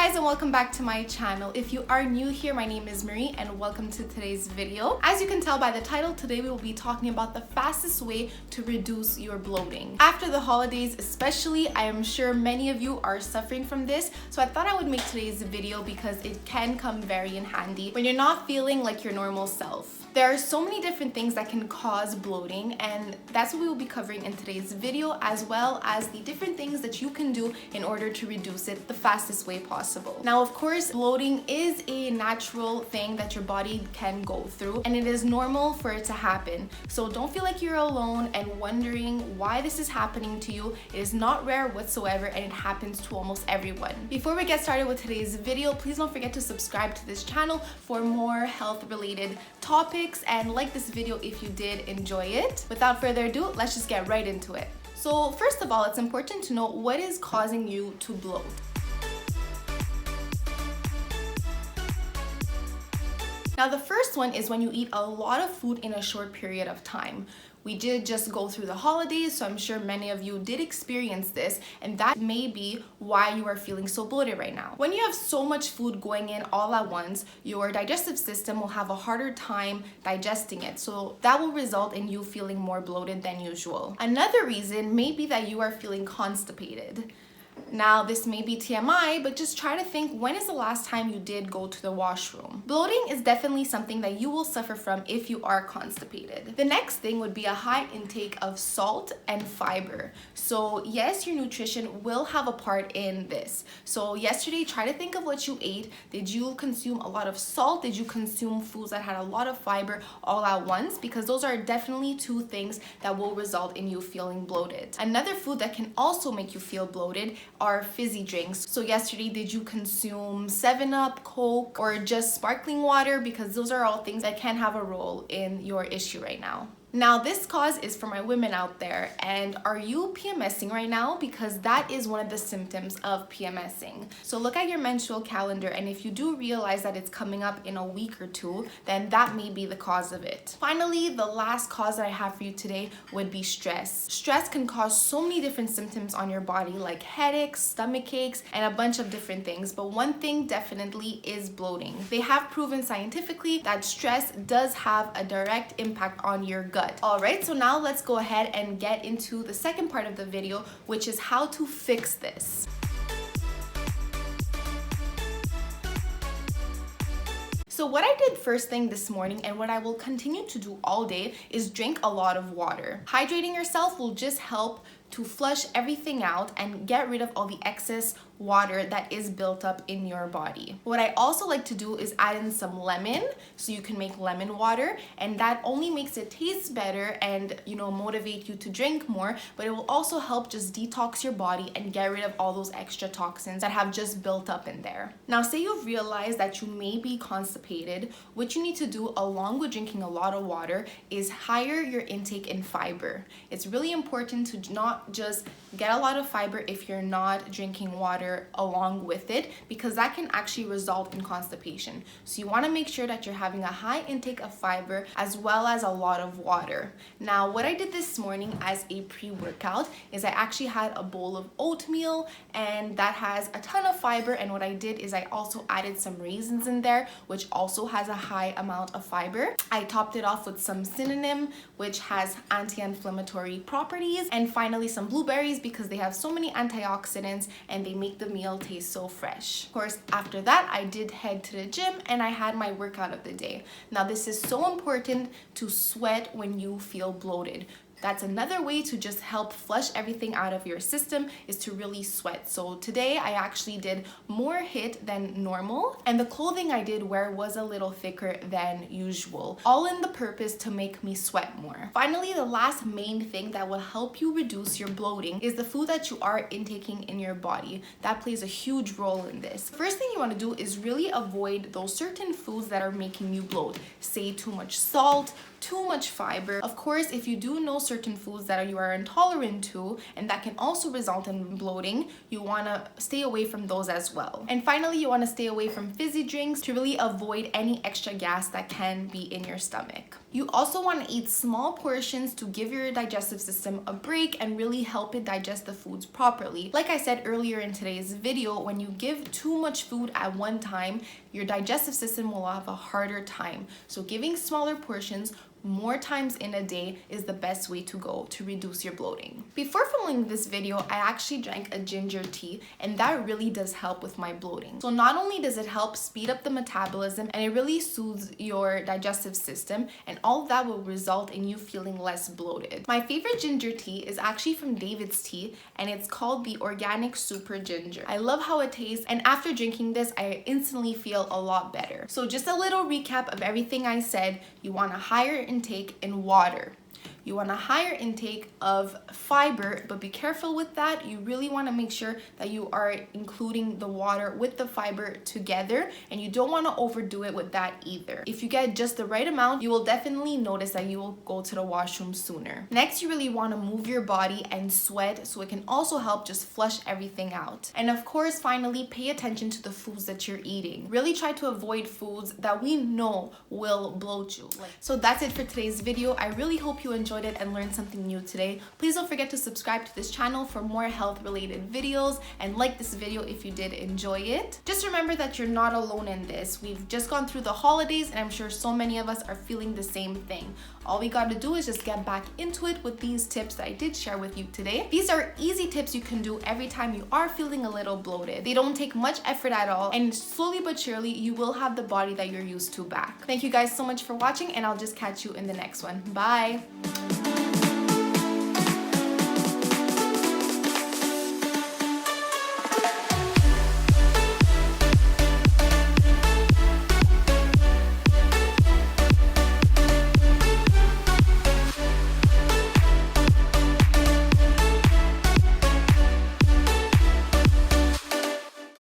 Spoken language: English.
guys, and welcome back to my channel. If you are new here, my name is Marie and welcome to today's video. As you can tell by the title, today we will be talking about the fastest way to reduce your bloating. After the holidays especially, I am sure many of you are suffering from this, so I thought I would make today's video because it can come very in handy when you're not feeling like your normal self. There are so many different things that can cause bloating, and that's what we will be covering in today's video, as well as the different things that you can do in order to reduce it the fastest way possible. Now, of course, bloating is a natural thing that your body can go through, and it is normal for it to happen. So don't feel like you're alone and wondering why this is happening to you. It is not rare whatsoever, and it happens to almost everyone. Before we get started with today's video, please don't forget to subscribe to this channel for more health-related topics, and like this video if you did enjoy it. Without further ado, let's just get right into it. So first of all, it's important to know what is causing you to bloat. Now, the first one is when you eat a lot of food in a short period of time. We did just go through the holidays, so I'm sure many of you did experience this, and that may be why you are feeling so bloated right now. When you have so much food going in all at once, your digestive system will have a harder time digesting it, so that will result in you feeling more bloated than usual. Another reason may be that you are feeling constipated. Now, this may be TMI, but just try to think, when is the last time you did go to the washroom? Bloating is definitely something that you will suffer from if you are constipated. The next thing would be a high intake of salt and fiber. So yes, your nutrition will have a part in this. So yesterday, try to think of what you ate. Did you consume a lot of salt? Did you consume foods that had a lot of fiber all at once? Because those are definitely two things that will result in you feeling bloated. Another food that can also make you feel bloated are fizzy drinks. So yesterday, did you consume 7-Up, Coke, or just sparkling water? Because those are all things that can have a role in your issue right now. Now, this cause is for my women out there, and are you PMSing right now? Because that is one of the symptoms of PMSing. So look at your menstrual calendar, and if you do realize that it's coming up in a week or two, then that may be the cause of it. Finally, the last cause that I have for you today would be stress. Stress can cause so many different symptoms on your body, like headaches, stomach aches, and a bunch of different things, but one thing definitely is bloating. They have proven scientifically that stress does have a direct impact on your gut. Alright, so now let's go ahead and get into the second part of the video, which is how to fix this. So what I did first thing this morning, and what I will continue to do all day, is drink a lot of water. Hydrating yourself will just help to flush everything out and get rid of all the excess water that is built up in your body. What I also like to do is add in some lemon, so you can make lemon water, and that only makes it taste better and, motivate you to drink more, but it will also help just detox your body and get rid of all those extra toxins that have just built up in there. Now, say you've realized that you may be constipated, what you need to do along with drinking a lot of water is higher your intake in fiber. It's really important to not just get a lot of fiber if you're not drinking water along with it, because that can actually result in constipation. So you want to make sure that you're having a high intake of fiber as well as a lot of water. Now, what I did this morning as a pre-workout is I actually had a bowl of oatmeal, and that has a ton of fiber, and what I did is I also added some raisins in there, which also has a high amount of fiber. I topped it off with some cinnamon, which has anti-inflammatory properties, and finally some blueberries, because they have so many antioxidants and they make the meal taste so fresh. Of course, after that, I did head to the gym and I had my workout of the day. Now, this is so important to sweat when you feel bloated. That's another way to just help flush everything out of your system, is to really sweat. So today I actually did more HIIT than normal, and the clothing I did wear was a little thicker than usual, all in the purpose to make me sweat more. Finally, the last main thing that will help you reduce your bloating is the food that you are intaking in your body. That plays a huge role in this. First thing you want to do is really avoid those certain foods that are making you bloat. Say too much salt, too much fiber. Of course, if you do know certain foods that you are intolerant to, and that can also result in bloating, you want to stay away from those as well. And finally, you want to stay away from fizzy drinks to really avoid any extra gas that can be in your stomach. You also want to eat small portions to give your digestive system a break and really help it digest the foods properly. Like I said earlier in today's video, when you give too much food at one time, your digestive system will have a harder time. So giving smaller portions more times in a day is the best way to go to reduce your bloating. Before filming this video, I actually drank a ginger tea, and that really does help with my bloating. So not only does it help speed up the metabolism, and it really soothes your digestive system, and all of that will result in you feeling less bloated. My favorite ginger tea is actually from David's Tea, and it's called the Organic Super Ginger. I love how it tastes, and after drinking this, I instantly feel a lot better. So just a little recap of everything I said. You want a higher intake in water. You want a higher intake of fiber, but be careful with that. You really want to make sure that you are including the water with the fiber together, and you don't want to overdo it with that either. If you get just the right amount, you will definitely notice that you will go to the washroom sooner. Next, you really want to move your body and sweat, so it can also help just flush everything out. And of course, finally, pay attention to the foods that you're eating. Really try to avoid foods that we know will bloat you. So that's it for today's video. I really hope you enjoyed it and learned something new today. Please don't forget to subscribe to this channel for more health related videos, and like this video if you did enjoy it. Just remember that you're not alone in this. We've just gone through the holidays, and I'm sure so many of us are feeling the same thing. All we got to do is just get back into it with these tips that I did share with you today. These are easy tips you can do every time you are feeling a little bloated. They don't take much effort at all, and slowly but surely you will have the body that you're used to back. Thank you guys so much for watching, and I'll just catch you in the next one. Bye.